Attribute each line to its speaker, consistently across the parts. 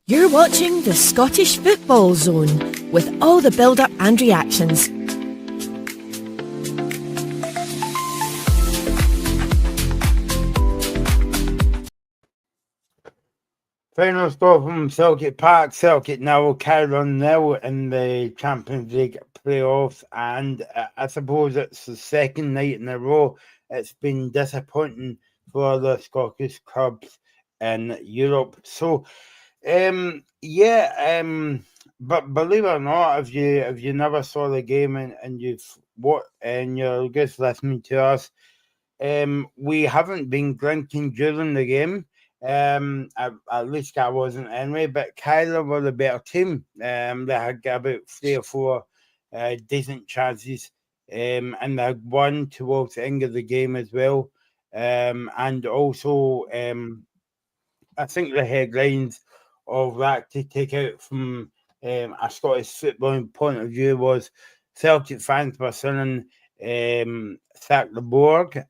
Speaker 1: You're watching the Scottish Football Zone with all the build-up and reactions.
Speaker 2: Final score from Celtic Park. Celtic now Kairat nil in the Champions League playoffs, and I suppose it's the second night in a row it's been disappointing for the Scottish clubs in Europe. So, but believe it or not, if you never saw the game and you're just listening to us, we haven't been drinking during the game. At least I wasn't anyway. But Kyler were the better team. They had about 3 or 4 decent chances, and they had one towards the end of the game as well. And also, I think the headlines of that to take out from a Scottish footballing point of view was Celtic fans were saying sack the board,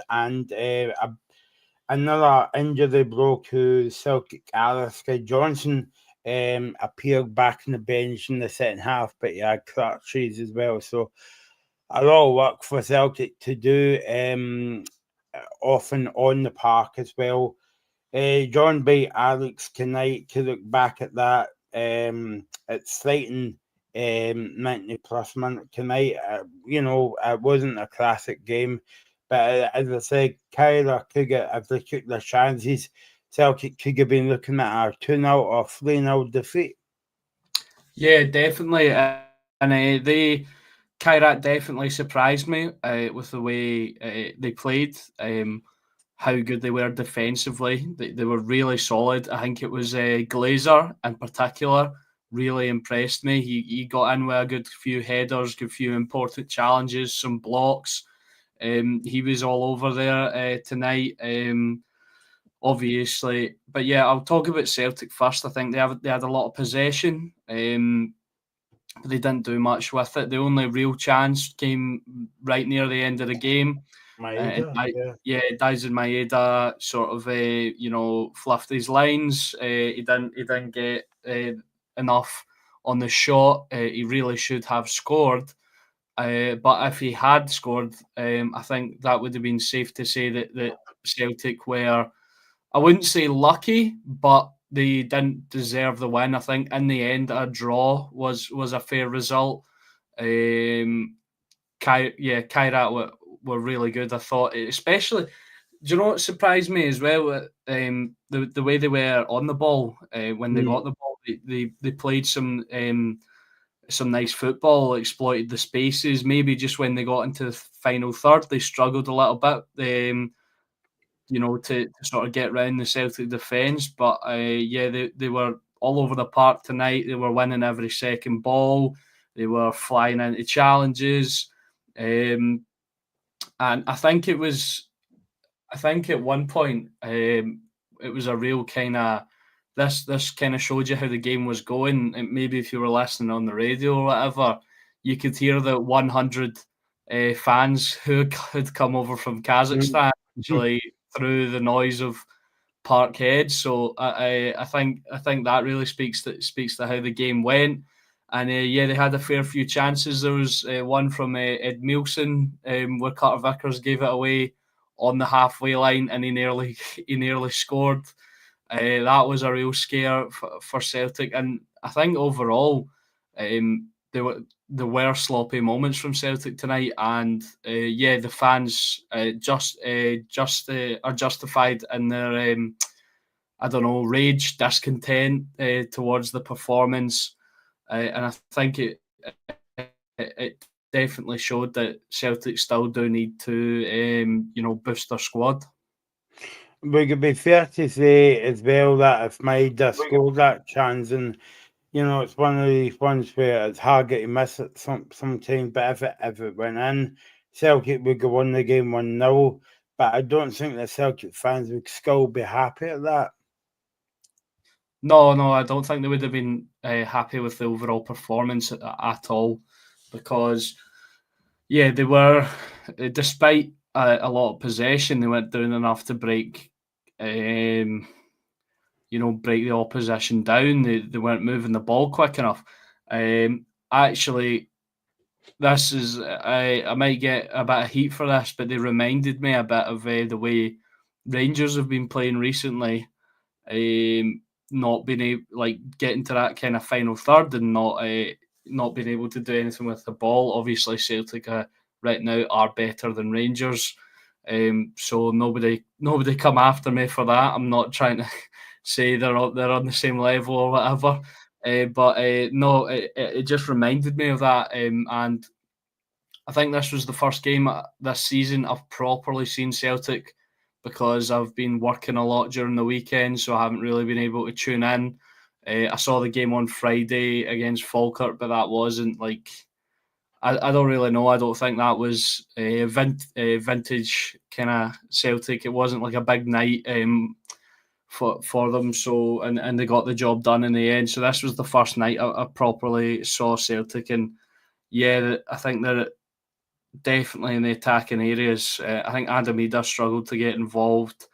Speaker 2: and another injury blow to Celtic Alistair Johnson appeared back in the bench in the second half, but he had crutches as well. So a lot of work for Celtic to do, often on the park as well. John by Alex tonight to look back at that. It's Slayton 90 plus minute tonight. It wasn't a classic game, but as I said, Kairat could get, if they took their chances, Celtic could have been looking at a 2-0 or 3-0 defeat.
Speaker 3: Yeah, definitely. And Kairat definitely surprised me with the way they played. How good they were defensively. They were really solid. I think it was Glazer in particular really impressed me. He got in with a good few headers, good few important challenges, some blocks. He was all over there tonight, obviously. But yeah, I'll talk about Celtic first. I think they had a lot of possession, but they didn't do much with it. The only real chance came right near the end of the game. Daisen Maeda sort of fluffed his lines. He didn't get enough on the shot. He really should have scored. But if he had scored, I think that would have been safe to say that Celtic were, I wouldn't say lucky, but they didn't deserve the win. I think in the end, a draw was a fair result. Kairat were really good. I thought, especially, do you know what surprised me as well? The way they were on the ball when they got the ball. They played some nice football, exploited the spaces. Maybe just when they got into the final third, they struggled a little bit. To sort of get around the Celtic defence. But they were all over the park tonight. They were winning every second ball. They were flying into challenges. And I think at one point, it was a real kind of, this kind of showed you how the game was going. And maybe if you were listening on the radio or whatever, you could hear the 100 fans who had come over from Kazakhstan actually through the noise of Parkhead. So I think that really speaks to how the game went. And they had a fair few chances. There was one from Ed Milson where Carter Vickers gave it away on the halfway line, and he nearly scored. That was a real scare for Celtic, and I think overall there were sloppy moments from Celtic tonight, and the fans are justified in their rage, discontent towards the performance, and I think it definitely showed that Celtic still do need to boost their squad.
Speaker 2: Would it be fair to say as well that if Maeda scored that chance, and it's one of these ones where it's hard to miss it sometimes, but if it went in, Celtic would go on the game 1-0. But I don't think the Celtic fans would still be happy at that.
Speaker 3: No, I don't think they would have been happy with the overall performance at all, because they were, despite a lot of possession, they weren't doing enough to break break the opposition down. They weren't moving the ball quick enough. Actually, this is I might get a bit of heat for this, but they reminded me a bit of the way Rangers have been playing recently. Not being able, getting to that kind of final third and not being able to do anything with the ball. Obviously, Celtic right now are better than Rangers. So nobody come after me for that. I'm not trying to say they're on the same level or whatever. But no, it just reminded me of that. And I think this was the first game this season I've properly seen Celtic, because I've been working a lot during the weekend, so I haven't really been able to tune in. I saw the game on Friday against Falkirk, but that wasn't I don't really know. I don't think that was a vintage kind of Celtic. It wasn't like a big night for them. So and they got the job done in the end. So this was the first night I properly saw Celtic, and yeah, I think they're definitely in the attacking areas. I think Adam Ida struggled to get involved.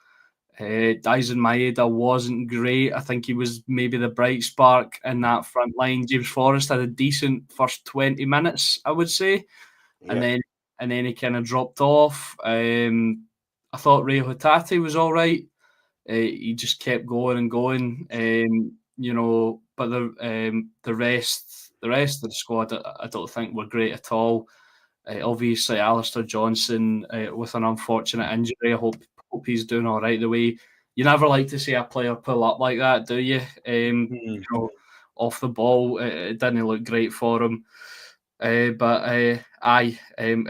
Speaker 3: Daisen Maeda wasn't great. I think he was maybe the bright spark in that front line. James Forrest had a decent first 20 minutes, I would say, and then he kind of dropped off. I thought Ray Hotati was all right. He just kept going and going. But the rest of the squad, I don't think were great at all. Obviously, Alistair Johnson with an unfortunate injury. I hope he's doing all right. The way you never like to see a player pull up like that, do you? Off the ball, it didn't look great for him. It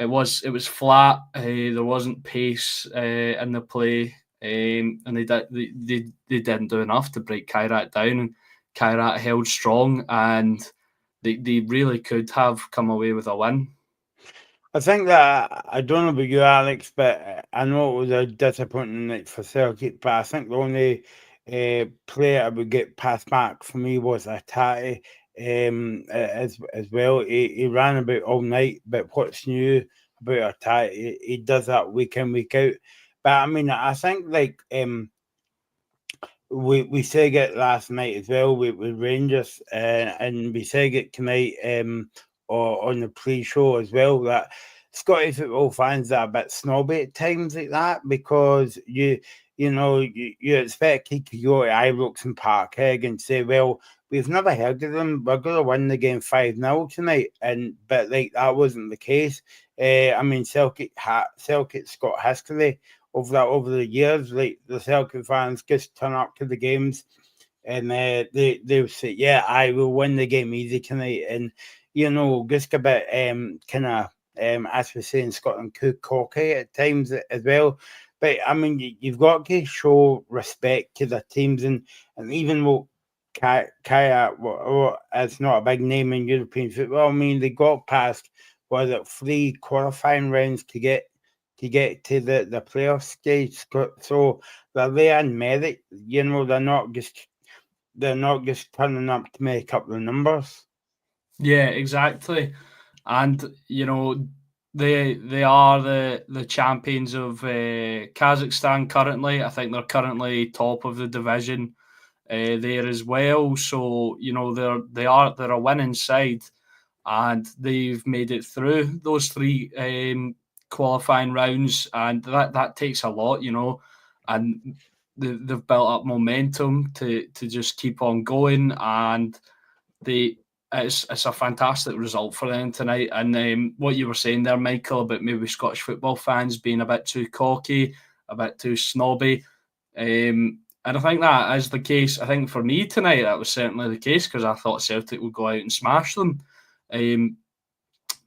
Speaker 3: was flat. There wasn't pace in the play, and they didn't do enough to break Kairat down. And Kairat held strong, and they really could have come away with a win.
Speaker 2: I think that, I don't know about you, Alex, but I know it was a disappointing night for Celtic, but I think the only player I would get passed back for me was Atati as well. He ran about all night, but what's new about Atati? He does that week in, week out. But I mean, I think we said it last night as well with Rangers, and we said it tonight or on the pre-show as well, that Scottish football fans are a bit snobby at times like that, because you expect he could go to Ibrox and Parkhead and say, well, we've never heard of them, we're going to win the game 5-0 tonight, but that wasn't the case. I mean, Celtic's got history over the years. Like, the Celtic fans just turn up to the games and they'll say, yeah, I will win the game easy tonight, and just a bit kind of as we say in Scotland, cocky at times as well. But I mean, you've got to show respect to the teams, and even though Kaya it's not a big name in European football, I mean, they got past 3 qualifying rounds to get to the playoff stage. So they're there in merit. They're not just turning up to make up the numbers.
Speaker 3: Yeah, exactly. And they are the champions of Kazakhstan currently. I think they're currently top of the division there as well. So they're a winning side, and they've made it through those 3 qualifying rounds, and that takes a lot, and they've built up momentum to just keep on going, and it's a fantastic result for them tonight. And what you were saying there, Michael, about maybe Scottish football fans being a bit too cocky, a bit too snobby, and I think that is the case. I think for me tonight, that was certainly the case, because I thought Celtic would go out and smash them.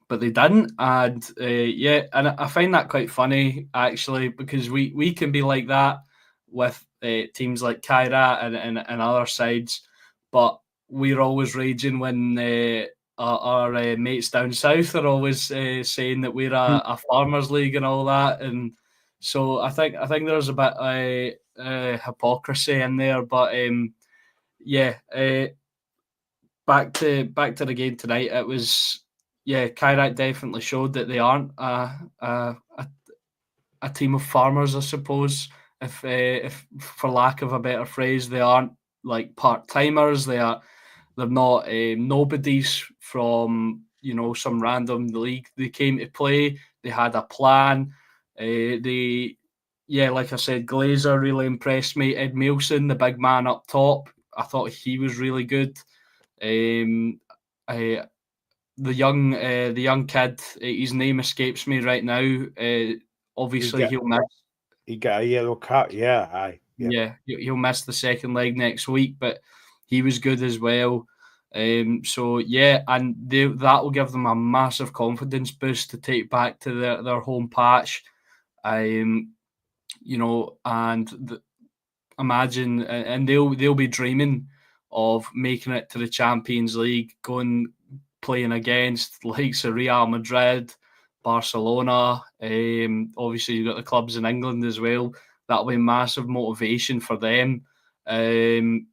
Speaker 3: But they didn't, and and I find that quite funny, actually, because we can be like that with teams like Kairat and other sides, but we're always raging when our mates down south are always saying that we're a farmers league and all that, and so I think there's a bit of hypocrisy in there, but back to the game tonight. It was Kairat definitely showed that they aren't a team of farmers, I suppose. If for lack of a better phrase, they aren't like part-timers. They're not nobodies from some random league. They came to play. They had a plan. Like I said, Glazer really impressed me. Ed Milson, the big man up top, I thought he was really good. I, the young kid, his name escapes me right now. Obviously, he'll miss.
Speaker 2: He got a yellow card. Yeah, aye. Yep.
Speaker 3: Yeah, he'll miss the second leg next week, but he was good as well. So yeah, and that will give them a massive confidence boost to take back to their home patch. And imagine, and they'll be dreaming of making it to the Champions League, playing against likes of Real Madrid, Barcelona. Obviously, you've got the clubs in England as well. That'll be massive motivation for them. It's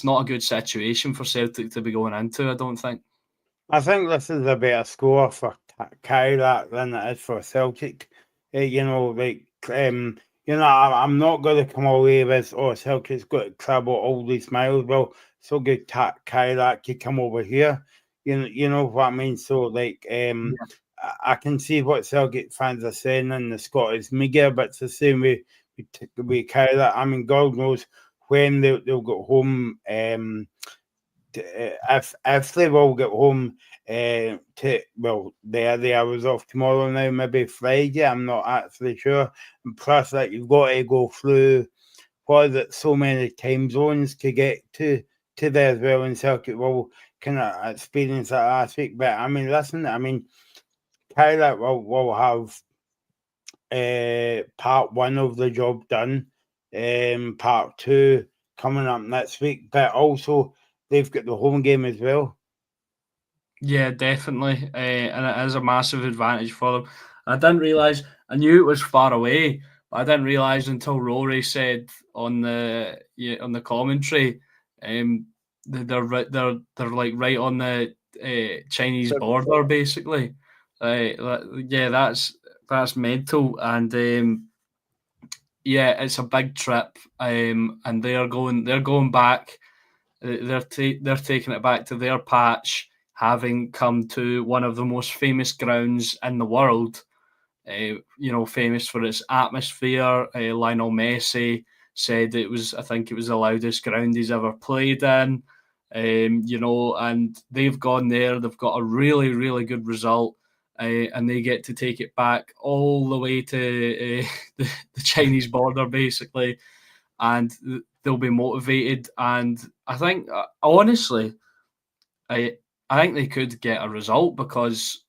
Speaker 3: not a good situation for Celtic to be going into, I don't think.
Speaker 2: I think this is a better score for Kairat than it is for Celtic. I'm not going to come away with, Celtic's got trouble, all these miles. Well, so good Kairat could come over here. You know what I mean? So, I can see what Celtic fans are saying in the Scottish media, but it's the same way we Kairat. I mean, God knows when they'll get home. If they will get home, they was off tomorrow now, maybe Friday. I'm not actually sure. And plus, you've got to go through so many time zones to get to there as well. And Celtic will kind of experience that last week. But I mean, Kairat will have part one of the job done. Part two coming up next week, but also they've got the home game as well.
Speaker 3: Yeah, definitely, and it is a massive advantage for them. I didn't realise. I knew it was far away, but I didn't realise until Rory said on the commentary, they're like right on the Chinese border, basically. That's mental, and it's a big trip, and they're going back. They're taking it back to their patch, having come to one of the most famous grounds in the world. Famous for its atmosphere. Lionel Messi said I think it was the loudest ground he's ever played in. And they've gone there. They've got a really, really good result. And they get to take it back all the way to the Chinese border, basically, and they'll be motivated. And I think, honestly, I think they could get a result because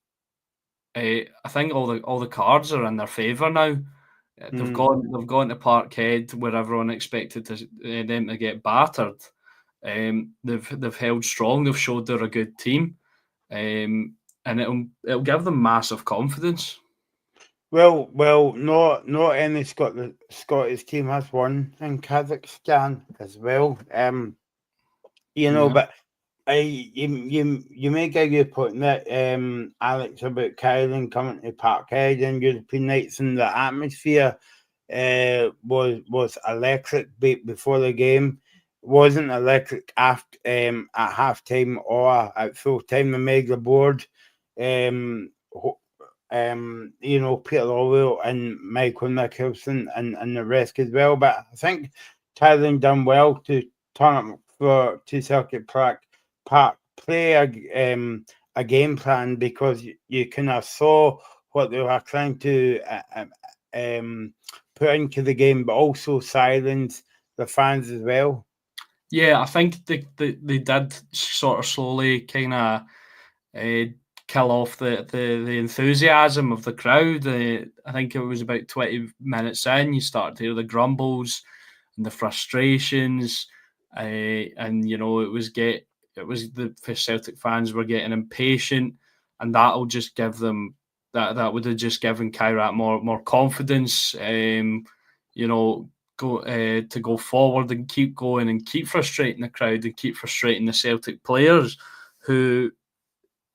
Speaker 3: I think all the cards are in their favour now. They've gone to Parkhead where everyone expected them to get battered. They've held strong. They've showed they're a good team, and it'll give them massive confidence.
Speaker 2: Well, not any Scottish team has won in Kazakhstan as well. But you make a good point that Alex, about Kylan coming to Parkhead and European nights, and the atmosphere was electric before the game. Wasn't electric after at halftime or at full time. They made the board. Peter Orwell and Michael Nicholson and the rest as well. But I think Thailand done well to turn up to Celtic Park, play a game plan, because you kind of saw what they were trying to put into the game, but also silence the fans as well.
Speaker 3: Yeah, I think they did sort of slowly kind of kill off the enthusiasm of the crowd. I think it was about 20 minutes in, you started to hear the grumbles and the frustrations, and it was the Celtic fans were getting impatient, and that'll just give them that would have just given Kairat more confidence. To go forward and keep going and keep frustrating the crowd and keep frustrating the Celtic players who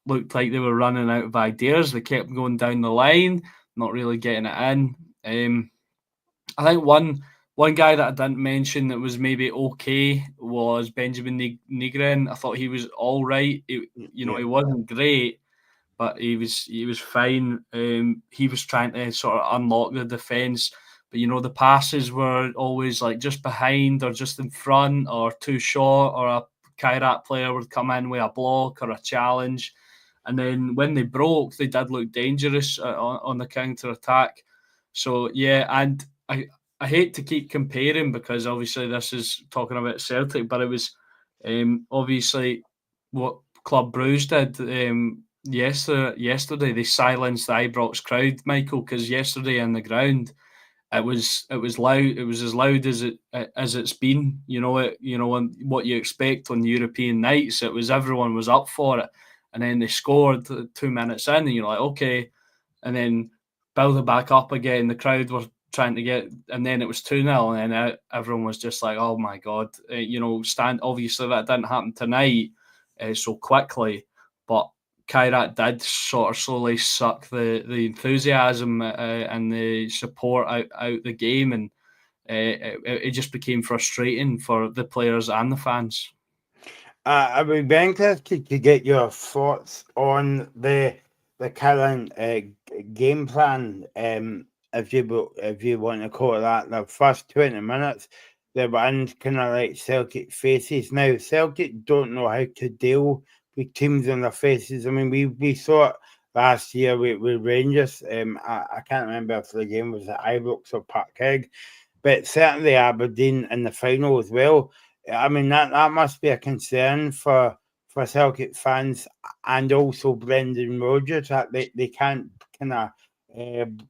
Speaker 3: looked like they were running out of ideas. They kept going down the line, not really getting it in. I think one One guy that I didn't mention that was maybe okay was Benjamin Nigren. I thought he was all right. He wasn't great, but he was fine. He was trying to sort of unlock the defence, but the passes were always like just behind or just in front or too short, or a Kairat player would come in with a block or a challenge, and then when they broke, they did look dangerous on the counter attack. So yeah, and I hate to keep comparing because obviously this is talking about Celtic, but it was obviously what Club Bruges did yesterday. They silenced the Ibrox crowd, Michael, because yesterday in the ground it was loud. It was as loud as it's been. What you expect on European nights. It was, everyone was up for it, and then they scored 2 minutes in, and you're like, okay, and then build it back up again. The crowd were trying to get, and then it was 2-0, and then everyone was just like, oh my god, obviously that didn't happen tonight so quickly, but Kairat did sort of slowly suck the enthusiasm and the support out the game, and it just became frustrating for the players and the fans.
Speaker 2: I would be interested to get your thoughts on the current game plan. If you want to call it that, the first 20 minutes, the ones kind of like Celtic faces. Now Celtic don't know how to deal with teams on their faces. I mean, we saw it last year with Rangers. I can't remember if the game was at Ibrox or Parkhead, but certainly Aberdeen in the final as well. I mean, that must be a concern for Celtic fans, and also Brendan Rodgers, that they can't kind of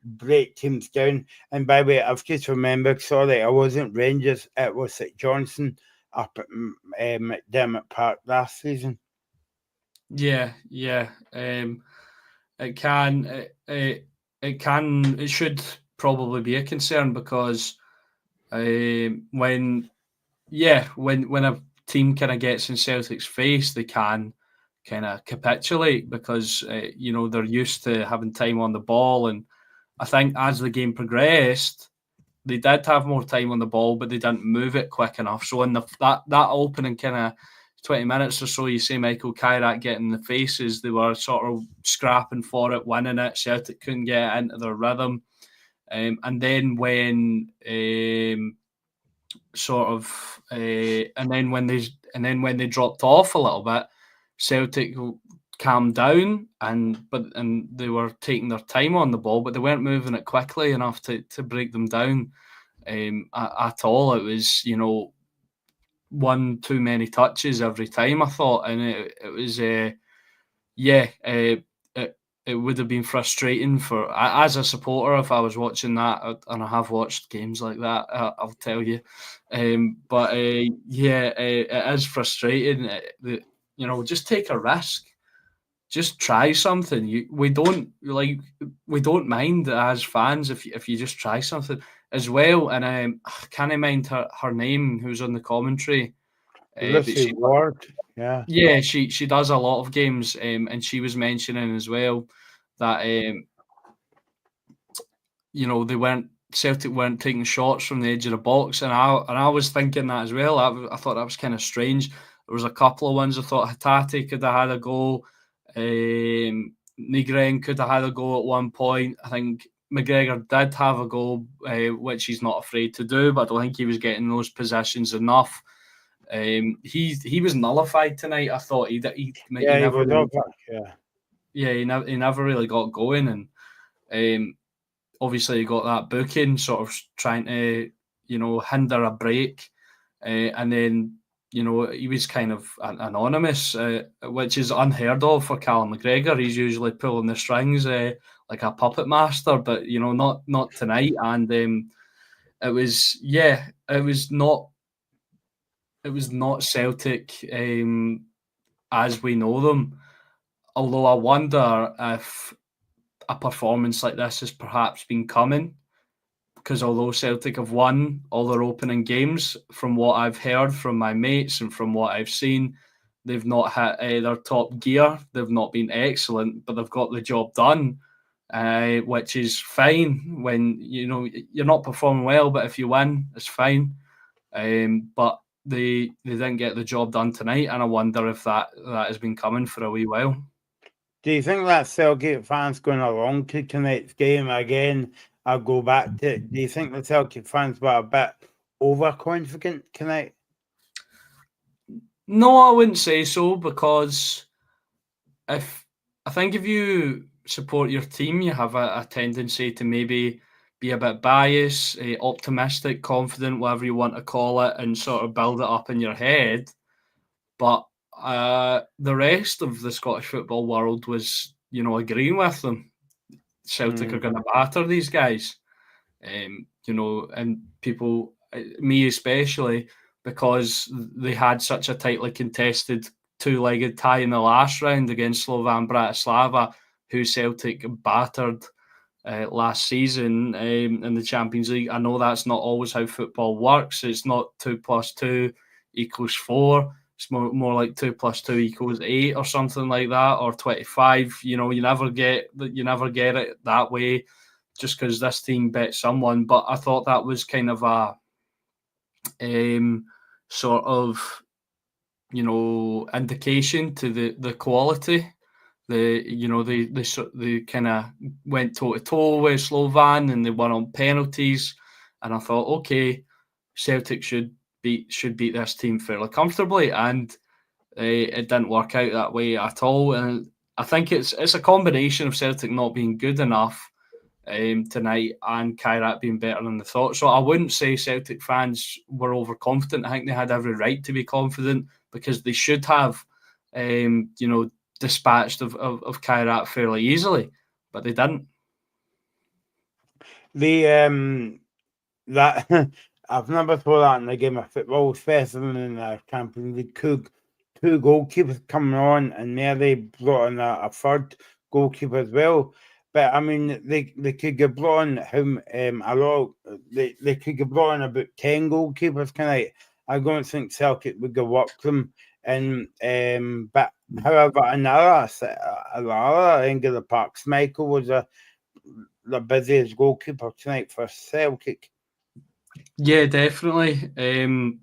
Speaker 2: break teams down. And by the way, I've just remembered, sorry, it wasn't Rangers, it was St Johnstone up at McDermott Park last season.
Speaker 3: Yeah. It should probably be a concern because when a team kind of gets in Celtic's face, they can kind of capitulate because they're used to having time on the ball, and I think as the game progressed, they did have more time on the ball, but they didn't move it quick enough. So in that opening kind of 20 minutes or so, you say Michael Kairat getting the faces, they were sort of scrapping for it, winning it. Celtic couldn't get into their rhythm, and then when when they dropped off a little bit, Celtic calmed down, and they were taking their time on the ball, but they weren't moving it quickly enough to break them down at all. It was one too many touches every time, I thought, and it was it would have been frustrating for as a supporter if I was watching that, and I have watched games like that. I'll tell you, but it is frustrating. Just take a risk, just try something. We don't mind as fans if you just try something as well. And I can't mind her name, who's on the commentary.
Speaker 2: Lucy Ward, yeah.
Speaker 3: Yeah, she does a lot of games, and she was mentioning as well that Celtic weren't taking shots from the edge of the box, and I was thinking that as well. I thought that was kind of strange. There was a couple of ones I thought Hatate could have had a goal. Nigren could have had a goal at one point. I think McGregor did have a goal, which he's not afraid to do, but I don't think he was getting those positions enough. He was nullified tonight. I thought he never really got going, and obviously he got that booking, sort of trying to hinder a break, and then he was kind of anonymous, which is unheard of for Callum McGregor. He's usually pulling the strings like a puppet master, but not tonight. And it was not Celtic as we know them. Although I wonder if a performance like this has perhaps been coming, because although Celtic have won all their opening games, from what I've heard from my mates and from what I've seen, they've not hit their top gear. They've not been excellent, but they've got the job done. which is fine when you're not performing well, but if you win, it's fine. But they didn't get the job done tonight, and I wonder if that has been coming for a wee while.
Speaker 2: Do you think that Celtic fans going along to tonight's game again? I'll go back to it. Do you think the Celtic fans were a bit overconfident tonight?
Speaker 3: No, I wouldn't say so, because I think if you support your team, you have a tendency to maybe be a bit biased, optimistic, confident, whatever you want to call it, and sort of build it up in your head. But the rest of the Scottish football world was, agreeing with them. Celtic are going to batter these guys, and people, me especially, because they had such a tightly contested two-legged tie in the last round against Slovan Bratislava, who Celtic battered last season in the Champions League. I know that's not always how football works. It's not 2 + 2 = 4. It's more like 2 + 2 = 8 or something like that, or 25. You never get it that way, just because this team bet someone. But I thought that was kind of a sort of indication to the quality. They kind of went toe to toe with Slovan, and they won on penalties. And I thought, okay, Celtic should beat this team fairly comfortably, and it didn't work out that way at all. And I think it's a combination of Celtic not being good enough tonight and Kairat being better than they thought. So I wouldn't say Celtic fans were overconfident. I think they had every right to be confident, because they should have, dispatched of Kairat fairly easily, but they didn't.
Speaker 2: That I've never thought that in a game of football, especially in the Champions League. Two goalkeepers coming on, and there they brought in a third goalkeeper as well. But I mean, they could get brought in a lot. They could get brought in about 10 goalkeepers tonight. I don't think Celtic would go work them. And but however, another end of the park, Schmeichel was the busiest goalkeeper tonight for Celtic.
Speaker 3: Yeah, definitely. And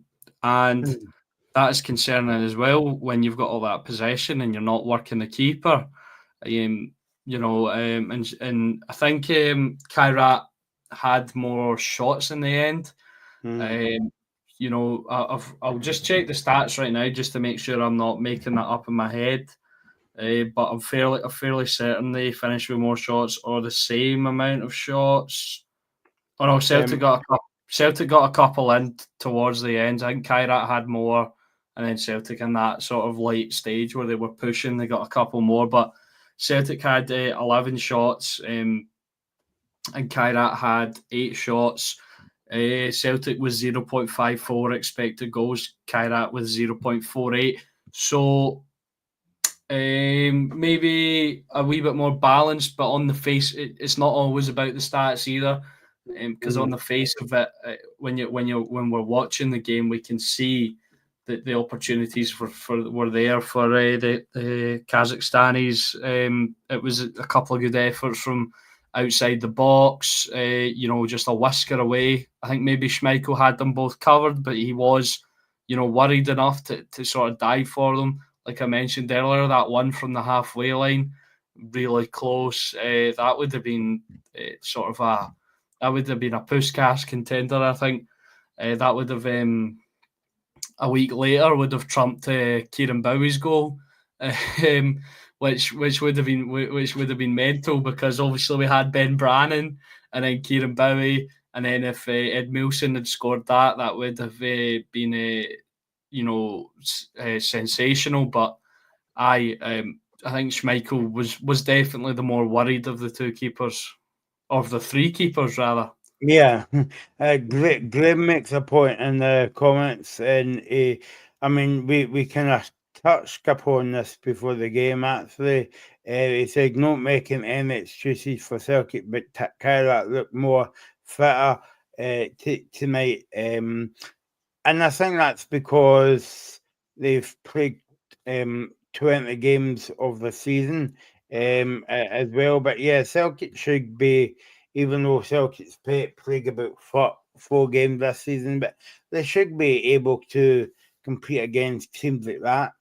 Speaker 3: that's concerning as well when you've got all that possession and you're not working the keeper. And I think Kairat had more shots in the end. I'll just check the stats right now just to make sure I'm not making that up in my head. But I'm fairly certain they finished with more shots or the same amount of shots. Oh no, Celtic got a couple in towards the end. I think Kairat had more, and then Celtic in that sort of late stage where they were pushing, they got a couple more. But Celtic had 11 shots, and Kairat had 8 shots. Celtic was 0.54 expected goals. Kairat was 0.48. So maybe a wee bit more balanced, but on the face, it's not always about the stats either. Because on the face of it, when we're watching the game, we can see that the opportunities were there for the Kazakhstanis. It was a couple of good efforts from outside the box, just a whisker away. I think maybe Schmeichel had them both covered, but he was, worried enough to sort of dive for them. Like I mentioned earlier, that one from the halfway line, really close. That would have been that would have been a Puskas contender, I think. That would have a week later would have trumped Kieran Bowie's goal, which would have been mental, because obviously we had Ben Brannan and then Kieran Bowie, and then if Ed Milson had scored that would have been sensational. But I think Schmeichel was definitely the more worried of the two keepers. Of the three keepers, rather.
Speaker 2: Yeah, Graham makes a point in the comments, and I mean, we kind of touched upon this before the game, actually. He said, not making any excuses for Celtic, but Kairat looked more fitter tonight. And I think that's because they've played 20 games of the season. as well. But yeah, Celtic should be, even though Celtic's played about four games this season, but they should be able to compete against teams like that.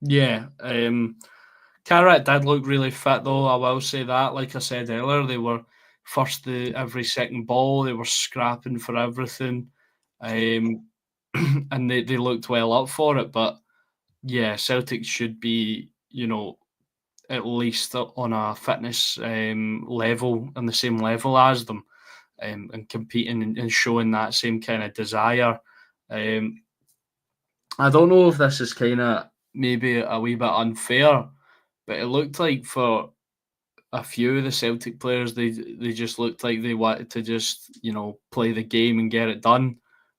Speaker 3: Yeah, Kairat did look really fit, though. I will say that. Like I said earlier, they were first to every second ball. They were scrapping for everything, and they looked well up for it. But yeah, Celtic should be, at least on a fitness level, on the same level as them, and competing and showing that same kind of desire. I don't know if this is kind of maybe a wee bit unfair, but it looked like for a few of the Celtic players, they just looked like they wanted to just play the game and get it done,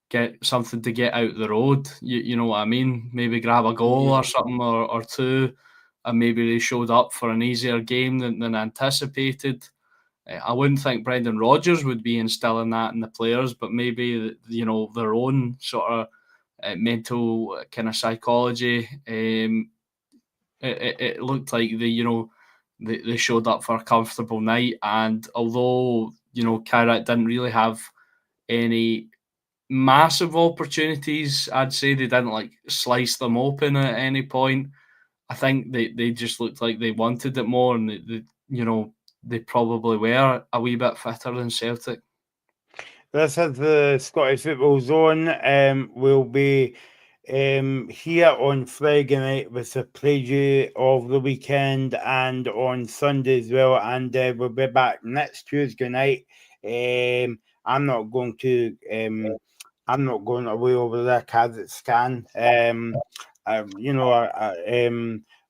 Speaker 3: get something to get out the road. You know what I mean? Maybe grab a goal or something or two, and maybe they showed up for an easier game than anticipated. I wouldn't think Brendan Rodgers would be instilling that in the players, but maybe their own sort of mental kind of psychology. It looked like they showed up for a comfortable night, and although Kairat didn't really have any massive opportunities, I'd say they didn't like slice them open at any point. I think they just looked like they wanted it more, and they probably were a wee bit fitter than Celtic.
Speaker 2: This is the Scottish Football Zone. We'll be here on Friday night with the preview of the weekend and on Sunday as well. And we'll be back next Tuesday night. I'm not going to. I'm not going away over there, Kazakhstan.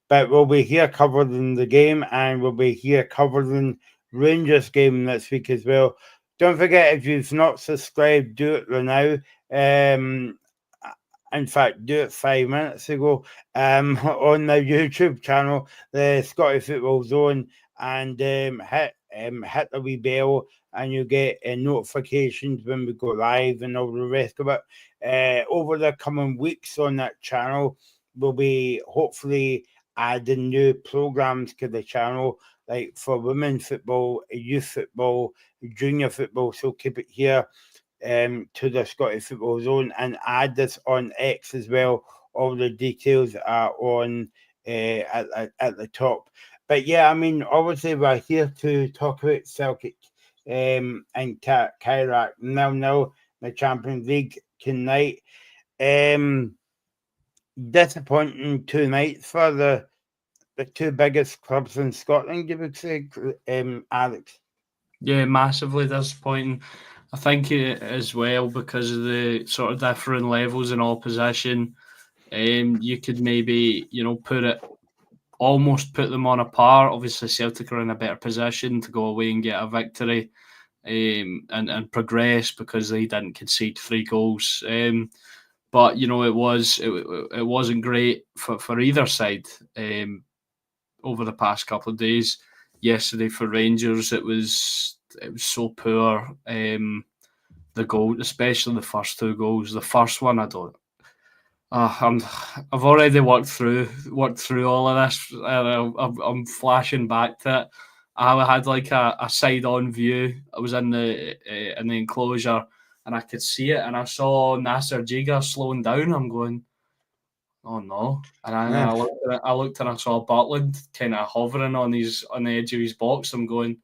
Speaker 2: But we'll be here covering the game, and we'll be here covering Rangers game next week as well. Don't forget, if you've not subscribed, do it right now. In fact, do it 5 minutes ago on the YouTube channel, the Scottish Football Zone, and hit the wee bell, and you get notifications when we go live and all the rest of it. Over the coming weeks on that channel, we'll be hopefully adding new programs to the channel, like for women's football, youth football, junior football. So keep it here to the Scottish Football Zone, and add this on X as well. All the details are on at the top. But yeah, I mean, obviously we're here to talk about Celtic and Kairat now the Champions League tonight. Disappointing 2 nights for the two biggest clubs in Scotland, you would say, Alex.
Speaker 3: Yeah, massively disappointing. I think it as well because of the sort of different levels in opposition. You could maybe almost put them on a par. Obviously, Celtic are in a better position to go away and get a victory and progress because they didn't concede 3 goals. But it wasn't great for either side over the past couple of days. Yesterday for Rangers, it was so poor. The goal, especially the first 2 goals. The first one, I don't. I've already worked through all of this. I'm flashing back to it. I had like a side-on view. I was in the enclosure, and I could see it, and I saw Nasser Jiga slowing down. I'm going, oh no! And I looked and I saw Butland kind of hovering on the edge of his box. I'm going.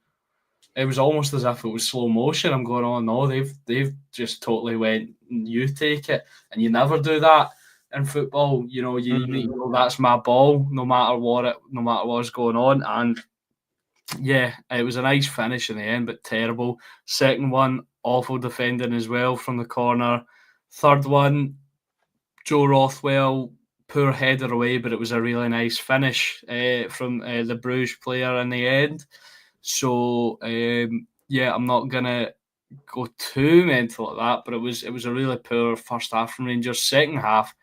Speaker 3: It was almost as if it was slow motion. I'm going, oh no, they've just totally went, you take it, and you never do that in football. That's my ball, no matter what's going on. And yeah, it was a nice finish in the end, but terrible. Second one, awful defending as well from the corner. Third one, Joe Rothwell, poor header away, but it was a really nice finish from the Bruges player in the end. So I'm not gonna go too mental at that, but it was a really poor first half from Rangers. Second half,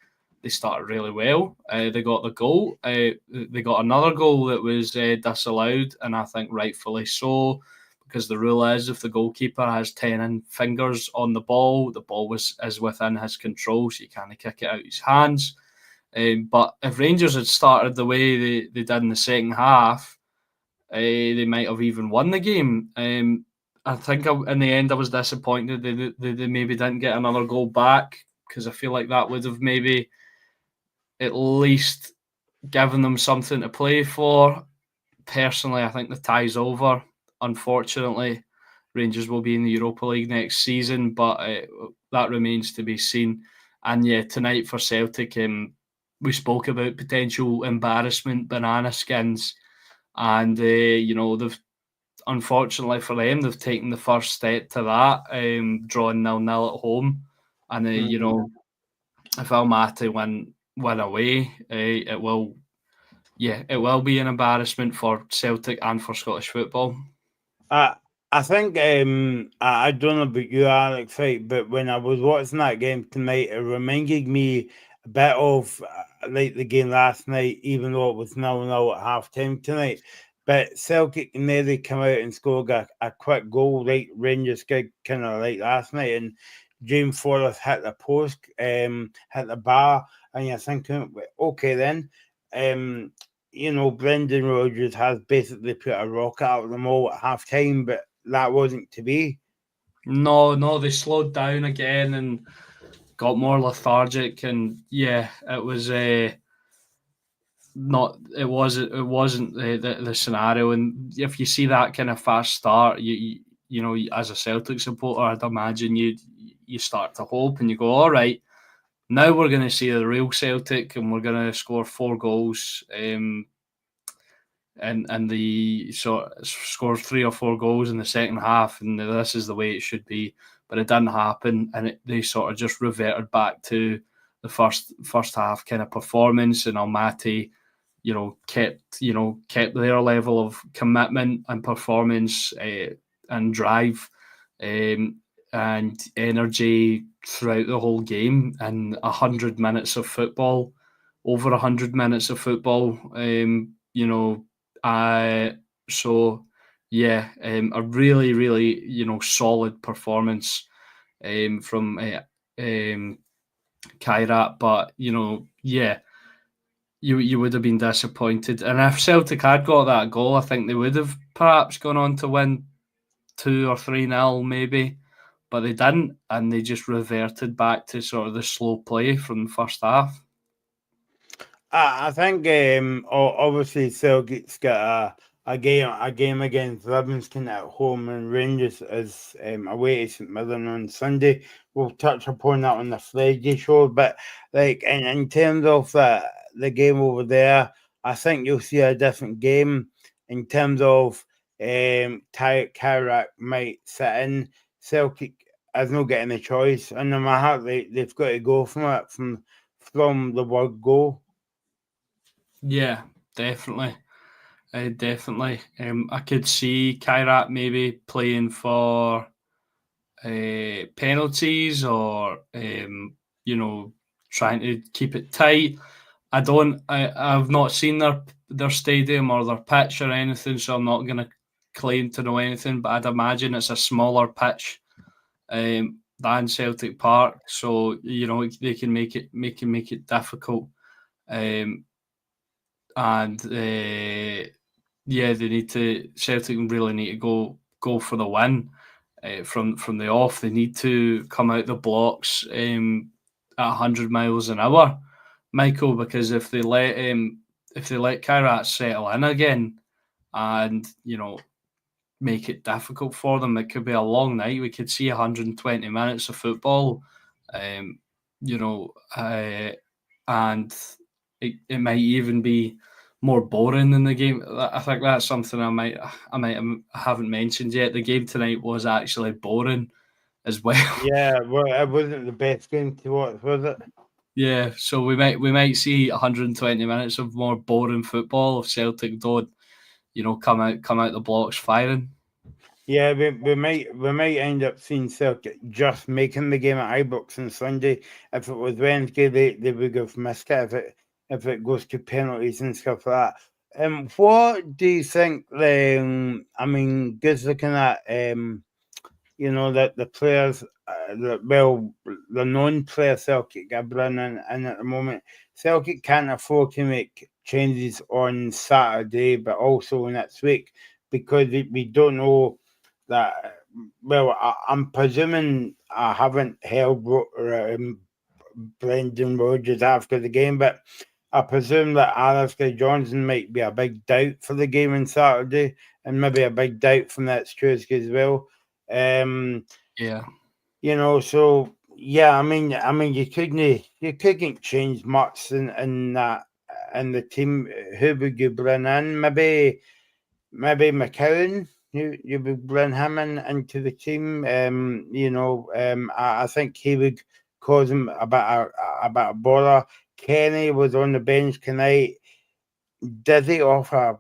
Speaker 3: they started really well. They got the goal. They got another goal that was disallowed, and I think rightfully so, because the rule is if the goalkeeper has 10 fingers on the ball is within his control, so you can't kick it out of his hands. But if Rangers had started the way they did in the second half, they might have even won the game. I think in the end I was disappointed they maybe didn't get another goal back, because I feel like that would have maybe at least given them something to play for. Personally, I think the tie's over. Unfortunately, Rangers will be in the Europa League next season, but that remains to be seen. And yeah, tonight for Celtic, we spoke about potential embarrassment, banana skins, and they've, unfortunately for them, they've taken the first step to that, drawing 0-0 at home. And if Almaty win away, it will be an embarrassment for Celtic and for Scottish football.
Speaker 2: I think I don't know about you, Alex, right? But when I was watching that game tonight, it reminded me a bit of like the game last night, even though it was 0-0 at half time tonight. But Celtic nearly come out and scored a quick goal, like Rangers did kind of like last night, and James Forrest hit the post, hit the bar, and you're thinking, okay, then. Brendan Rodgers has basically put a rocket out of them all at half time, but that wasn't to be.
Speaker 3: No, they slowed down again and got more lethargic, and yeah, it was not. It wasn't the scenario. And if you see that kind of fast start, you know, as a Celtic supporter, I'd imagine you start to hope and you go, all right, now we're going to see the real Celtic, and we're going to score 4 goals. And the score 3 or 4 goals in the second half, and this is the way it should be. But it didn't happen, and they sort of just reverted back to the first half kind of performance. And Almaty, kept their level of commitment and performance and drive and energy throughout the whole game. And 100 minutes of football, over 100 minutes of football. So yeah, a really, really, solid performance from Kairat, but yeah, you would have been disappointed. And if Celtic had got that goal, I think they would have perhaps gone on to win 2 or 3-0 maybe, but they didn't, and they just reverted back to sort of the slow play from the first half.
Speaker 2: I think obviously Celtic's got a game against Livingston at home, and Rangers is away to St Mirren on Sunday. We'll touch upon that on the Friday show, but like in terms of the game over there, I think you'll see a different game in terms of Kairat might sit in. Celtic has not getting a choice, and no matter they've got to go from the word go.
Speaker 3: Yeah, definitely. Definitely. I could see Kairat maybe playing for penalties, or trying to keep it tight. I've not seen their stadium or their pitch or anything, so I'm not going to claim to know anything. But I'd imagine it's a smaller pitch than Celtic Park, so they can make it difficult. And Celtic really need to go for the win from the off. They need to come out the blocks at 100 miles an hour, Michael, because if they let Kairat settle in again and make it difficult for them, it could be a long night. We could see 120 minutes of football, and it might even be more boring than the game. I think that's something I haven't mentioned yet. The game tonight was actually boring as well.
Speaker 2: Yeah, well, it wasn't the best game to watch, was it?
Speaker 3: Yeah, so we might see 120 minutes of more boring football if Celtic don't, come out the blocks firing.
Speaker 2: Yeah, we might end up seeing Celtic just making the game at Ibrox on Sunday. If it was Wednesday, they would have missed it if it goes to penalties and stuff like that. What do you think? Just looking at that the players, the non-player Celtic are bringing in at the moment. Celtic can't afford to make changes on Saturday, but also next week, because we don't know that. Well, I'm presuming I haven't held Brendan Rodgers after the game, but I presume that Alistair Johnson might be a big doubt for the game on Saturday, and maybe a big doubt for next Tuesday as well.
Speaker 3: Yeah.
Speaker 2: So yeah, I mean, you couldn't change much in that in the team. Who would you bring in? Maybe McCowan. You would bring him into the team. I think he would cause him a bit of bother. Kenny was on the bench tonight. Did he offer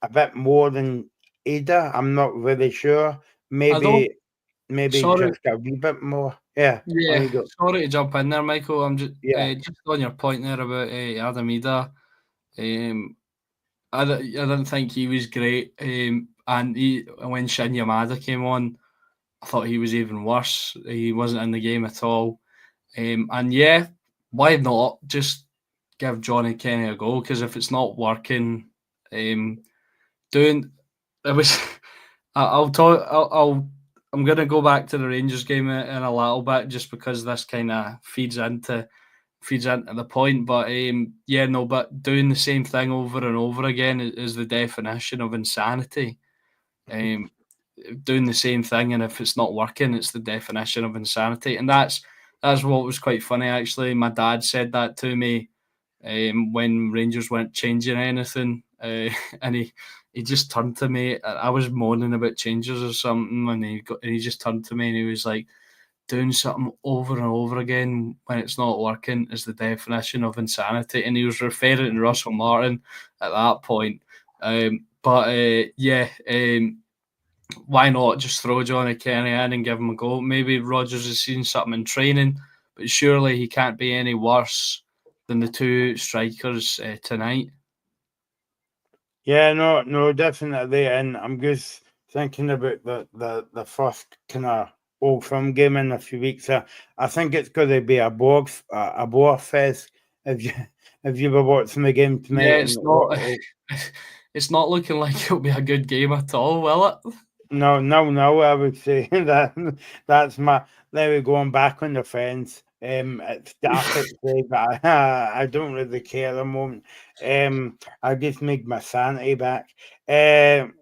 Speaker 2: a bit more than Ada? I'm not really sure.
Speaker 3: I don't.
Speaker 2: Maybe
Speaker 3: Sorry.
Speaker 2: just a wee bit more. Yeah, on
Speaker 3: Yeah.
Speaker 2: you go.
Speaker 3: Sorry to jump in there, Michael. I'm
Speaker 2: Yeah.
Speaker 3: just on your point there about Adam Ida. I didn't think he was great. And when Shin Yamada came on, I thought he was even worse. He wasn't in the game at all. And yeah, why not just give Johnny Kenny a go? Because if it's not working, doing it was. I'll talk. I'm going to go back to the Rangers game in a little bit, just because this kind of feeds into the point. But yeah, no, but doing the same thing over and over again is the definition of insanity. Um, Doing the same thing, and if it's not working, it's the definition of insanity. And that's what was quite funny, actually. My dad said that to me when Rangers weren't changing anything, and he just turned to me. I was moaning about changes or something, and he just turned to me and he was like, doing something over and over again when it's not working is the definition of insanity. And he was referring to Russell Martin at that point. Why not just throw Johnny Kenny in and give him a go? Maybe Rodgers has seen something in training, but surely he can't be any worse than the two strikers tonight.
Speaker 2: Yeah, no, definitely. And I'm just thinking about the first kind of Old Firm game in a few weeks. I think it's going to be a bore fest if you if you were watching the game
Speaker 3: Yeah,
Speaker 2: tonight. And
Speaker 3: it's not. It's not looking like it'll be a good game at all, will it?
Speaker 2: no, I would say that's my. There we go. I'm back on the fence. It's daft to say, but I don't really care at the moment. I just need my sanity back. And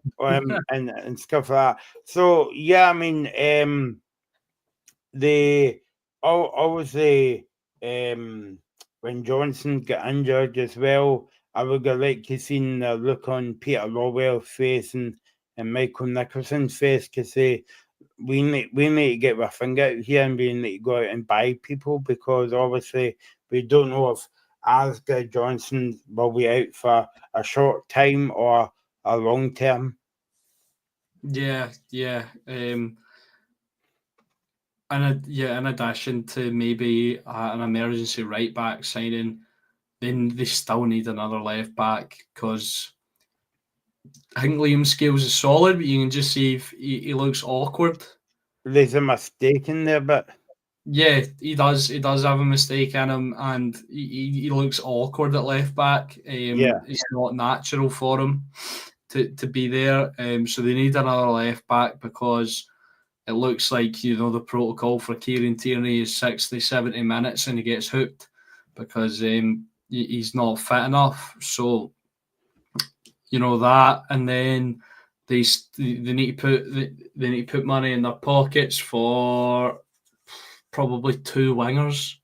Speaker 2: stuff like that. So yeah, I mean, they obviously when Johnson got injured as well, I would have liked to seen the look on Peter Lawwell's face and Michael Nicholson's face, to say we need to get our finger out here and we need to go out and buy people, because obviously we don't know if Alistair Johnson will be out for a short time or a long term.
Speaker 3: Yeah. In addition to maybe an emergency right back signing, then they still need another left back, because I think Liam Scales is solid, but you can just see if he looks awkward.
Speaker 2: There's a mistake in there, but
Speaker 3: Yeah, he does. He does have a mistake in him, and he looks awkward at left back.
Speaker 2: yeah.
Speaker 3: It's not natural for him to be there. So they need another left back, because it looks like, the protocol for Kieran Tierney is 60, 70 minutes and he gets hooked because he's not fit enough. So, that, and then they need to put money in their pockets for probably two wingers.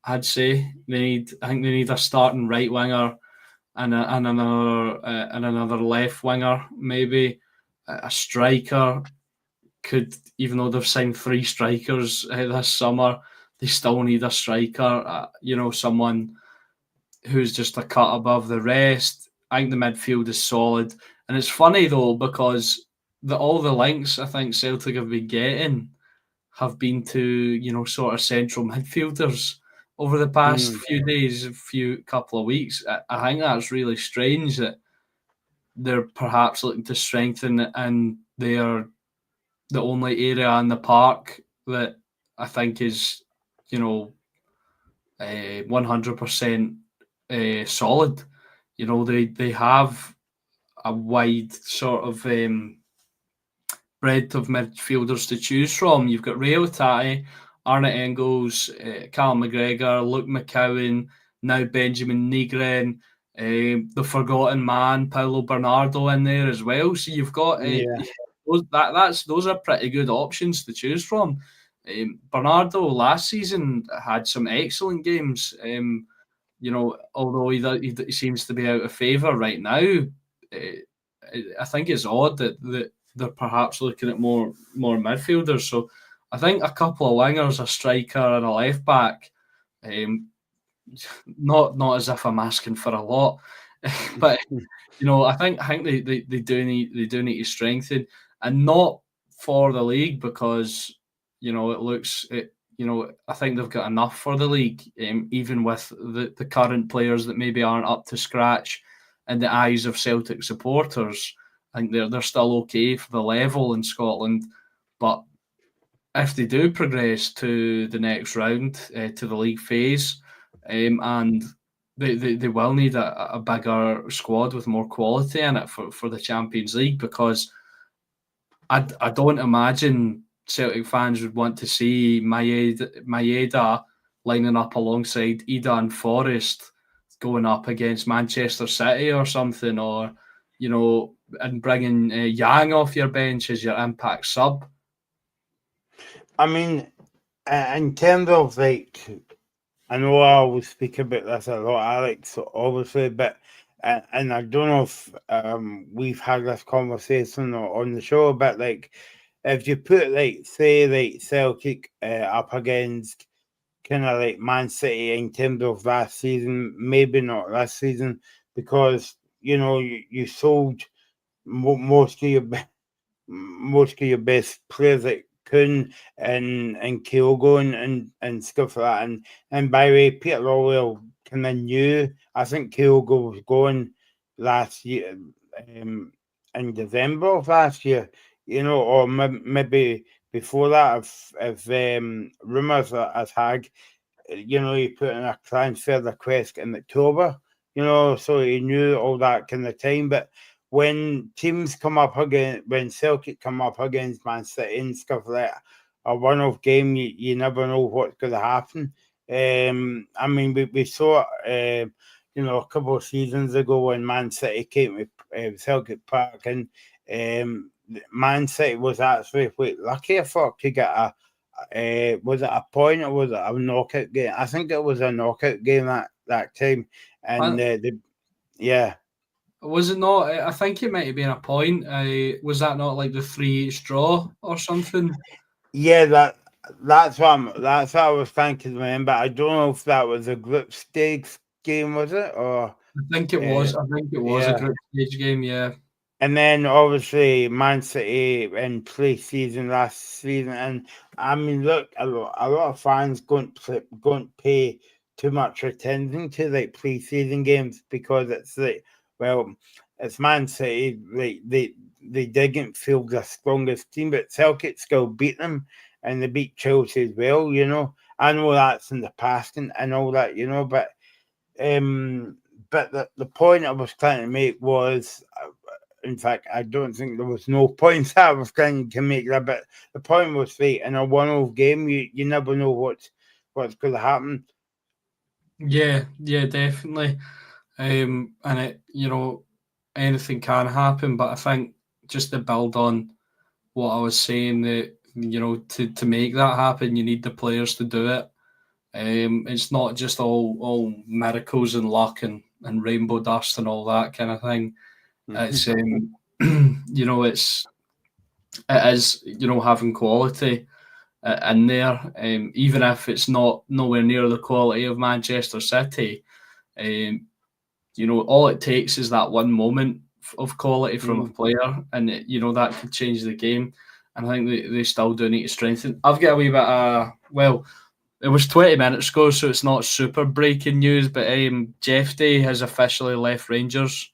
Speaker 3: I'd say I think they need a starting right winger and another left winger, maybe a striker. Even though they've signed three strikers this summer, they still need a striker. Someone who's just a cut above the rest. I think the midfield is solid, and it's funny though, because all the links I think Celtic have been getting have been to sort of central midfielders over the past
Speaker 2: Mm.
Speaker 3: few days, couple of weeks. I think that's really strange that they're perhaps looking to strengthen, and they're the only area in the park that I think is, 100% solid. they have a wide sort of breadth of midfielders to choose from. You've got Ray Otati, Arnott Engels, Callum McGregor, Luke McCowan, now Benjamin Nigren, the forgotten man, Paulo Bernardo in there as well. So you've got those are pretty good options to choose from. Bernardo last season had some excellent games. Although he seems to be out of favour right now, I think it's odd that they're perhaps looking at more midfielders. So I think a couple of wingers, a striker, and a left back. Not as if I'm asking for a lot, but I think they do need to strengthen, and not for the league, because I think they've got enough for the league, even with the current players that maybe aren't up to scratch in the eyes of Celtic supporters. I think they're still okay for the level in Scotland, but if they do progress to the next round, to the league phase, and they will need a bigger squad with more quality in it for the Champions League, because I don't imagine Celtic fans would want to see Maeda lining up alongside Ida and Forrest going up against Manchester City or something, or and bringing Yang off your bench as your impact sub.
Speaker 2: I mean, in terms of I know I will speak about this a lot, Alex, obviously, but and I don't know if we've had this conversation on the show, but if you put say Celtic up against kind of Man City in terms of last season, maybe not this season, because you sold most of your best players like Kuhn and Kyogo and stuff like that. And by the way, Peter Lawwell kind of knew. I think Kyogo was going last year, in December of last year, or maybe before that, if rumours as had, he put in a transfer request in October, so he knew all that kind of time. But when teams come up against, when Celtic come up against Man City and stuff like that, a one-off game, you never know what's going to happen. I mean, we saw it, a couple of seasons ago when Man City came to Celtic Park, and Man City was actually lucky, I thought, to get was it a point or was it a knockout game? I think it was a knockout game that time, and yeah.
Speaker 3: Was it not? I think it might have been a point. Was that not like the 3-each draw or something?
Speaker 2: Yeah, that's what I was thinking, man. But I don't know if that was a group stage game, was it? Or
Speaker 3: I think it was. I think it was a group stage game. Yeah.
Speaker 2: And then obviously Man City in pre-season last season, and I mean, look, a lot of fans don't pay too much attention to pre-season games, because it's it's Man City. They didn't feel the strongest team, but Celtic still beat them, and they beat Chelsea as well. I know that's in the past and all that, but the point I was trying to make was. In fact, I don't think there was no points I was trying to make that, but the point was in a one-off game, you never know what's going to happen.
Speaker 3: Yeah, definitely. And it, anything can happen, but I think just to build on what I was saying, that to make that happen, you need the players to do it. It's not just all miracles and luck and rainbow dust and all that kind of thing. It's it is having quality in there, even if it's nowhere near the quality of Manchester City. All it takes is that one moment of quality from a player, and that could change the game. And I think they still do need to strengthen. I've got a wee bit it was 20 minutes ago, so it's not super breaking news, but Jeff Day has officially left Rangers.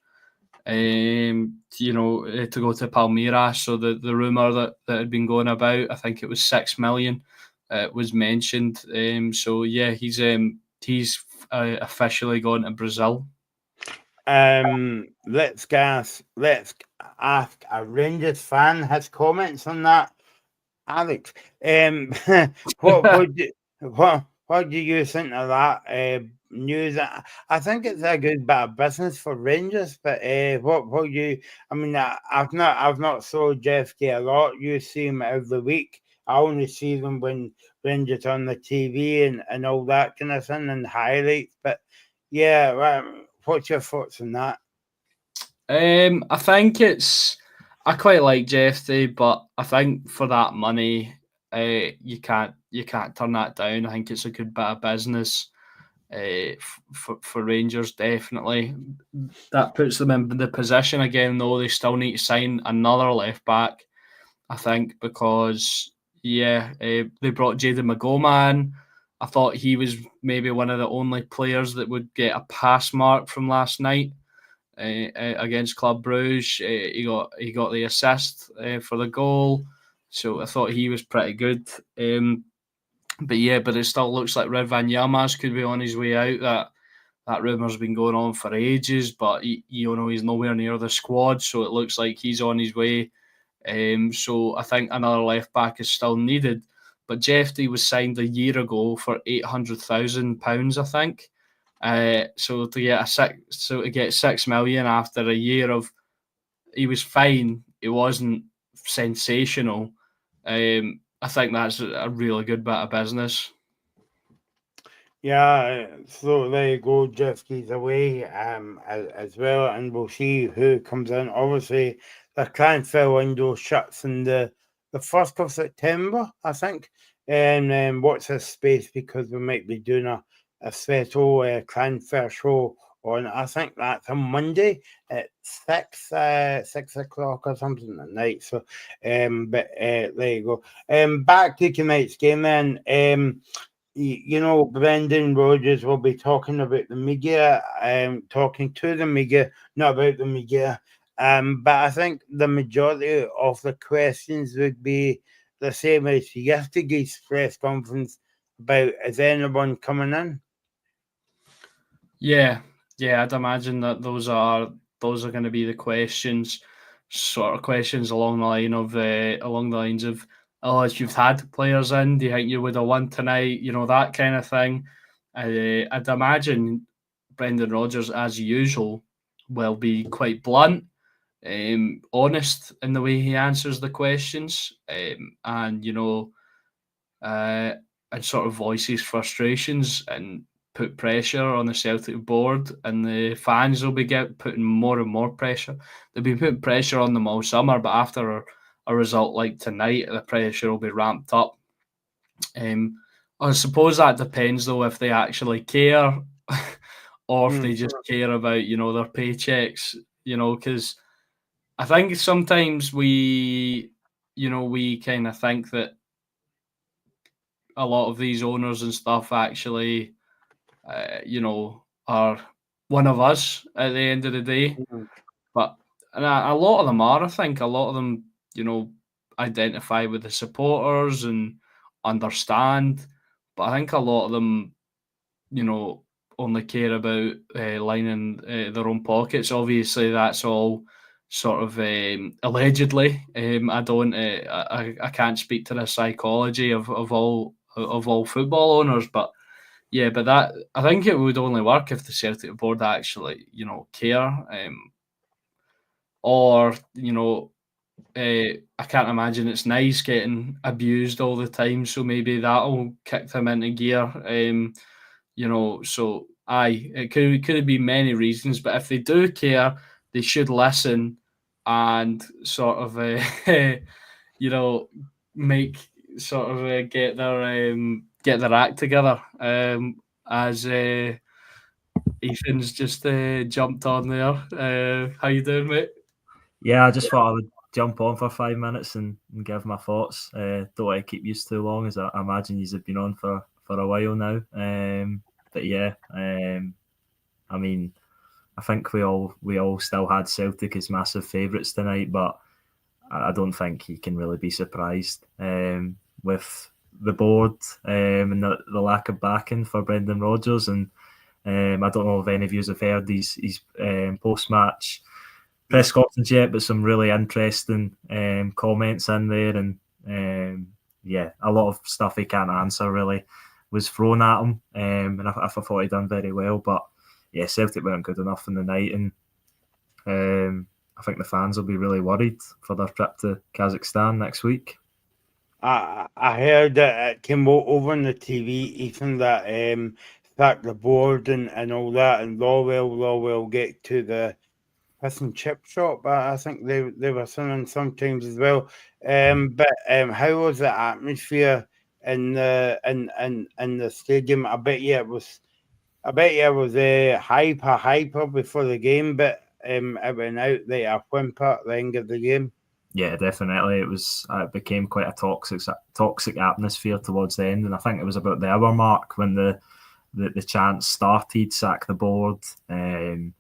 Speaker 3: To go to Palmeiras. So the rumour that had been going about, I think it was 6 million, was mentioned. So yeah, he's officially gone to Brazil.
Speaker 2: Let's ask a Rangers fan his comments on that. Alex, what do you think of that news? I think it's a good bit of business for Rangers, but what you? I mean, I've not saw Jeff Gay a lot. You see him every week. I only see them when Rangers on the TV and all that kind of thing and highlights. But yeah, what's your thoughts on that?
Speaker 3: I think I quite like Jeffy, but I think for that money, you can't turn that down. I think it's a good bit of business for Rangers, definitely. That puts them in the position again, though they still need to sign another left back. I think because they brought Jaden McGoman. I thought he was maybe one of the only players that would get a pass mark from last night against Club Brugge. He got the assist for the goal, so I thought he was pretty good. But it still looks like Red Van Yamas could be on his way out. That rumour's been going on for ages, but he's nowhere near the squad, so it looks like he's on his way. So I think another left back is still needed. But Jeffrey was signed a year ago for £800,000, I think. So to get £6 million after a year of, he was fine. It wasn't sensational. I think that's a really good bit of business.
Speaker 2: Yeah, so there you go. Jeffy's away as well, and we'll see who comes in. Obviously, the transfer window shuts in the 1st of September, I think. And watch this space because we might be doing a special transfer show on, I think that's a Monday at 6 o'clock or something at night. So, but there you go. Back to tonight's game then. Brendan Rodgers will be talking about the media, talking to the media, not about the media. But I think the majority of the questions would be the same as yesterday's press conference about is anyone coming in?
Speaker 3: Yeah, I'd imagine that those are going to be the questions, sort of questions along the lines of, oh, if you've had players in, do you think you would have won tonight? That kind of thing. I'd imagine Brendan Rodgers, as usual, will be quite blunt, honest in the way he answers the questions, and and sort of voices frustrations and put pressure on the Celtic board, and the fans will be putting more and more pressure. They'll be putting pressure on them all summer, but after a result like tonight, the pressure will be ramped up. I suppose that depends, though, if they actually care or if they just care about, their paychecks, because I think sometimes we kind of think that a lot of these owners and stuff actually are one of us at the end of the day. But a lot of them are, I think. A lot of them, identify with the supporters and understand. But I think a lot of them, only care about lining their own pockets. Obviously, that's all sort of allegedly. I can't speak to the psychology of all football owners, but that, I think it would only work if the Celtic board actually, care, or I can't imagine it's nice getting abused all the time. So maybe that'll kick them into gear. So it could be many reasons, but if they do care, they should listen and sort of make sort of get their act together. As Ethan's just jumped on there. How you doing, mate?
Speaker 4: Yeah, I just thought I would jump on for 5 minutes and give my thoughts. Don't want to keep you too long, as I imagine you've been on for a while now. But yeah, I mean, I think we all still had Celtic as massive favourites tonight, but I don't think you can really be surprised with the board and the lack of backing for Brendan Rodgers. And I don't know if any of you have heard his post-match press conference yet, but some really interesting comments in there, and a lot of stuff he can't answer really was thrown at him, and I thought he done very well. But yeah, Celtic weren't good enough in the night, and I think the fans will be really worried for their trip to Kazakhstan next week.
Speaker 2: I heard that it came over on the TV, Ethan, that sacked the board and all that, and Lawwell get to the fish and chip shop. I think they were selling sometimes as well. But how was the atmosphere in the stadium? I bet you it was hyper before the game, but it went out like a whimper at the end of the game.
Speaker 4: Yeah, definitely. It became quite a toxic atmosphere towards the end, and I think it was about the hour mark when the chants started, sack the board, and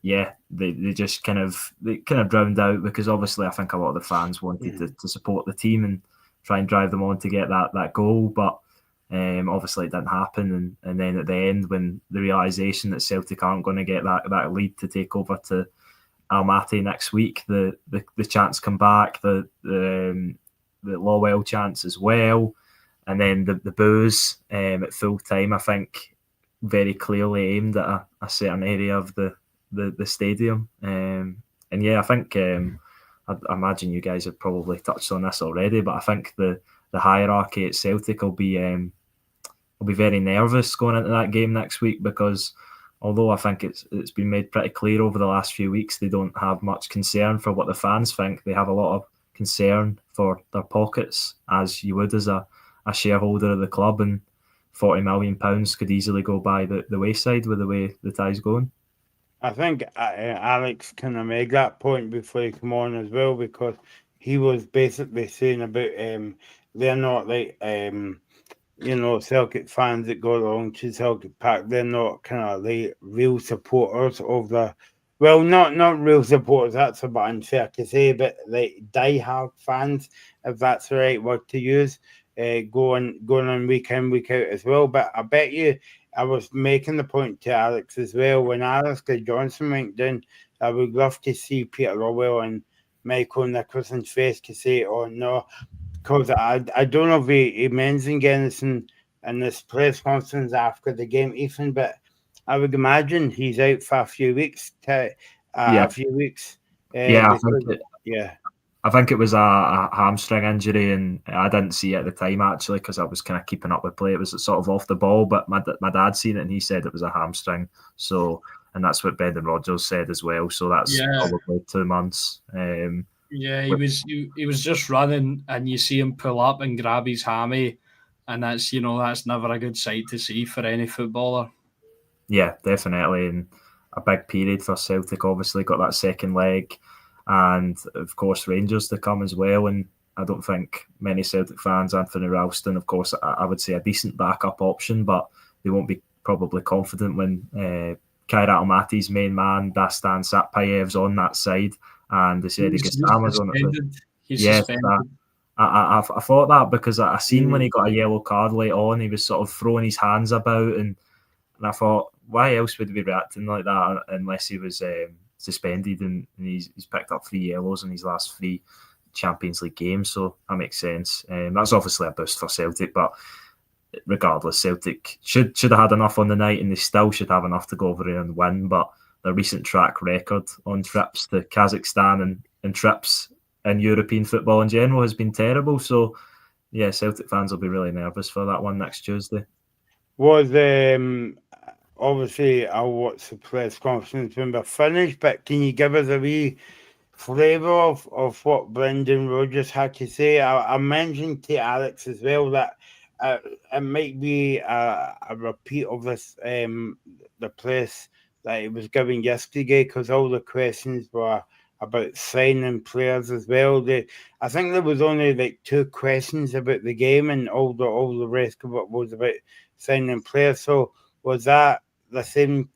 Speaker 4: yeah, they just kind of drowned out, because obviously I think a lot of the fans wanted to support the team and try and drive them on to get that goal, but obviously it didn't happen, and then at the end, when the realisation that Celtic aren't going to get that lead to take over to Almaty next week, the chants come back, the Lawwell chants as well, and then the boos at full time, I think, very clearly aimed at a certain area of the stadium, and yeah, I think I imagine you guys have probably touched on this already, but I think the hierarchy at Celtic will be very nervous going into that game next week, because although I think it's been made pretty clear over the last few weeks they don't have much concern for what the fans think, they have a lot of concern for their pockets, as you would as a shareholder of the club, and £40 million could easily go by the wayside with the way the tie's going.
Speaker 2: I think Alex kind of made that point before he came on as well, because he was basically saying about they're not like Celtic fans that go along to Celtic Park. They're not kind of like real supporters of the, well, not real supporters, that's a bit unfair to say, but like die-hard fans, if that's the right word to use, going on week in, week out as well. But I bet you, I was making the point to Alex as well, when Alistair Johnson went down, I would love to see Peter Lawwell and Michael Nicholson's face to say, oh no, because I don't know if he mentioned anything in this press conference after the game, Ethan, but I would imagine he's out for a few weeks.
Speaker 4: I think it was a hamstring injury, and I didn't see it at the time actually, because I was kind of keeping up with play. It was sort of off the ball, but my dad seen it and he said it was a hamstring. So, and that's what Brendan Rodgers said as well. So that's probably 2 months.
Speaker 3: He was just running, and you see him pull up and grab his hammy, and that's never a good sight to see for any footballer.
Speaker 4: Yeah, definitely, and a big period for Celtic. Obviously, got that second leg, and of course Rangers to come as well. And I don't think many Celtic fans, Anthony Ralston, of course, I would say a decent backup option, but they won't be probably confident when Kairat Almaty's main man Dastan Satpayev's on that side. And they said he gets hammers on it. Yes, I thought that, because I seen when he got a yellow card late on, he was sort of throwing his hands about, and I thought, why else would he be reacting like that unless he was suspended, and he's picked up 3 yellows in his last 3 Champions League games, so that makes sense. That's obviously a boost for Celtic, but regardless, Celtic should have had enough on the night, and they still should have enough to go over there and win, but the recent track record on trips to Kazakhstan and trips in European football in general has been terrible. So, yeah, Celtic fans will be really nervous for that one next Tuesday.
Speaker 2: Was obviously I'll watch the press conference when we're finished, but can you give us a wee flavour of what Brendan Rodgers had to say? I mentioned to Alex as well that it might be a repeat of this the press that he was giving yesterday, because all the questions were about signing players as well. I think there was only like 2 questions about the game, and all the rest of it was about signing players. So was that the same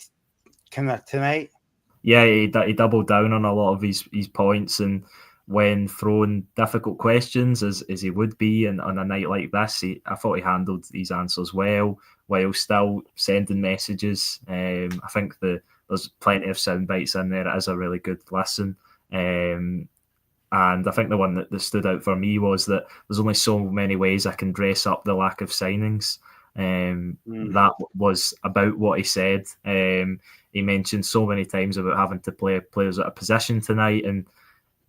Speaker 2: kind of tonight?
Speaker 4: Yeah, he doubled down on a lot of his points, and when thrown difficult questions, as he would be on a night like this, I thought he handled these answers well, while still sending messages. I think there's plenty of sound bites in there. It is a really good listen. And I think the one that stood out for me was that there's only so many ways I can dress up the lack of signings. That was about what he said. He mentioned so many times about having to play players at a position tonight, and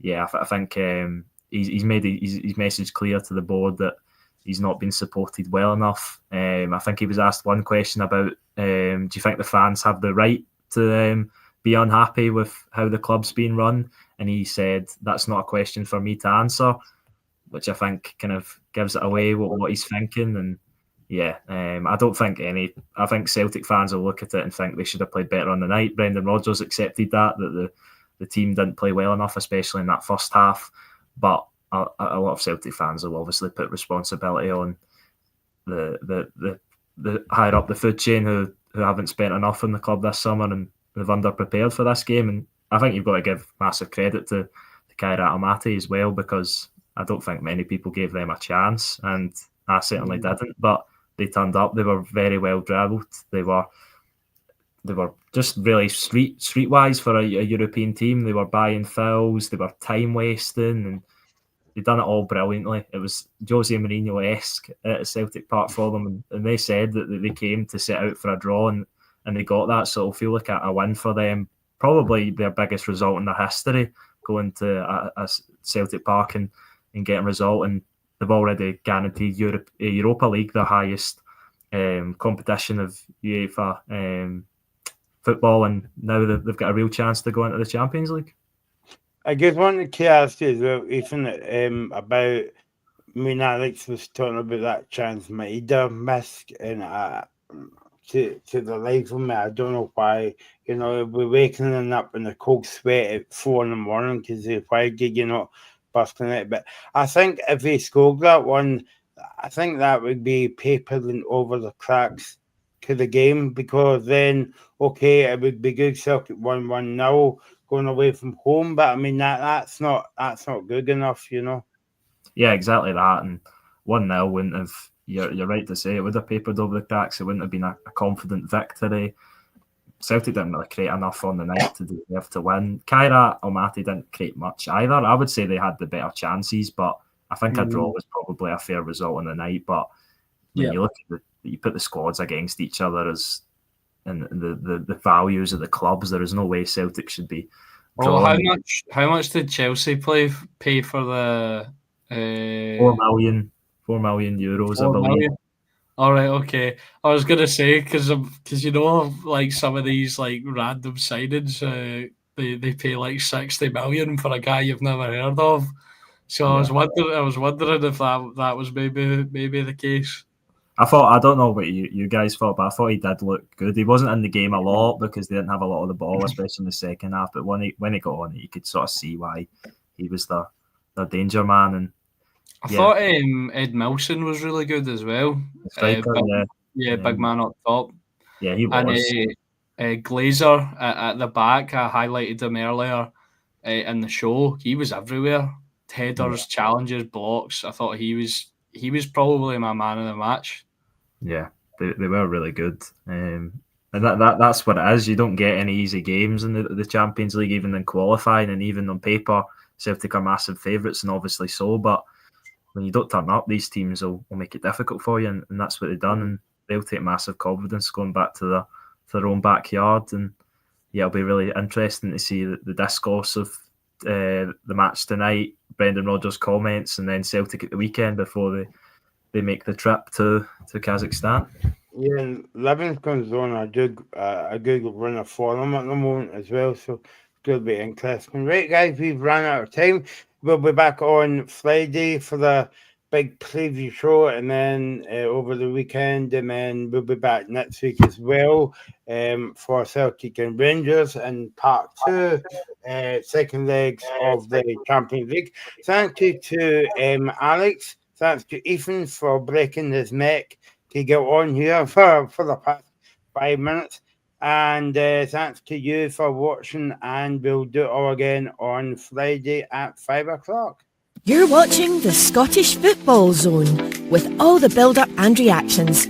Speaker 4: yeah, I think he's made his message clear to the board that he's not been supported well enough. I think he was asked one question about, do you think the fans have the right to be unhappy with how the club's been run? And he said, that's not a question for me to answer, which I think kind of gives it away what he's thinking. And yeah, I don't think I think Celtic fans will look at it and think they should have played better on the night. Brendan Rodgers accepted that the team didn't play well enough, especially in that first half. But a lot of Celtic fans will obviously put responsibility on the higher up the food chain who haven't spent enough in the club this summer and they've underprepared for this game. And I think you've got to give massive credit to Kairat Almaty as well, because I don't think many people gave them a chance, and I certainly didn't. But they turned up. They were very well drilled. They were just really streetwise for a European team. They were buying fouls. They were time wasting, and they'd done it all brilliantly. It was Jose Mourinho-esque at Celtic Park for them, and they said that they came to set out for a draw, and they got that. So it'll feel like a win for them. Probably their biggest result in their history, going to a Celtic Park and getting a result. And they've already guaranteed Europa League, the highest competition of UEFA football, and now they've got a real chance to go into the Champions League.
Speaker 2: I just wanted to ask you as well, Ethan, about, Alex was talking about that chance Maeda missed, and to the life of me, I don't know why, we're waking up in the cold sweat at 4 a.m. because why did you not busting it? But I think if he scored that one, I think that would be papering over the cracks to the game, because then, okay, it would be good Celtic 1-1-0 going away from home, but that's not good enough,
Speaker 4: Yeah, exactly that. And 1-0 wouldn't have, you're right to say, it would have papered over the cracks. It wouldn't have been a confident victory. Celtic didn't really create enough on the night to deserve to win. Kairat Almaty didn't create much either. I would say they had the better chances, but I think a draw was probably a fair result on the night. But when you look at you put the squads against each other and the values of the clubs, there is no way Celtic should be drawing.
Speaker 3: How much did Chelsea pay for the
Speaker 4: 4 million euros, I believe.
Speaker 3: Million? All right, okay. I was gonna say because like some of these like random signings, they pay like 60 million for a guy you've never heard of. So I was wondering if that was maybe the case.
Speaker 4: I don't know what you guys thought, but I thought he did look good. He wasn't in the game a lot because they didn't have a lot of the ball, especially in the second half. But when he got on it, you could sort of see why he was the danger man. And
Speaker 3: I thought Ed Milson was really good as well.
Speaker 4: Striker,
Speaker 3: big man up top.
Speaker 4: Yeah, he was.
Speaker 3: And Glazer at the back, I highlighted him earlier in the show. He was everywhere. Headers, challenges, blocks. I thought he was probably my man of the match.
Speaker 4: Yeah, they were really good. And that's what it is. You don't get any easy games in the Champions League, even in qualifying, and even on paper, Celtic are massive favourites, and obviously so. But when you don't turn up, these teams will make it difficult for you, and that's what they've done. And they'll take massive confidence going back to their own backyard. And yeah, it'll be really interesting to see the discourse of the match tonight, Brendan Rodgers' comments, and then Celtic at the weekend before they make the trip to Kazakhstan.
Speaker 2: Yeah, and Livingston's on a good run of form at the moment as well, so it's going to be interesting. Right, guys, we've run out of time. We'll be back on Friday for the big preview show, and then over the weekend, and then we'll be back next week as well for Celtic and Rangers and part 2, second legs of the Champions League. Thank you to Alex. Thanks to Ethan for breaking his neck to get on here for the past 5 minutes. And thanks to you for watching, and we'll do it all again on Friday at 5 o'clock.
Speaker 1: You're watching the Scottish Football Zone with all the build-up and reactions.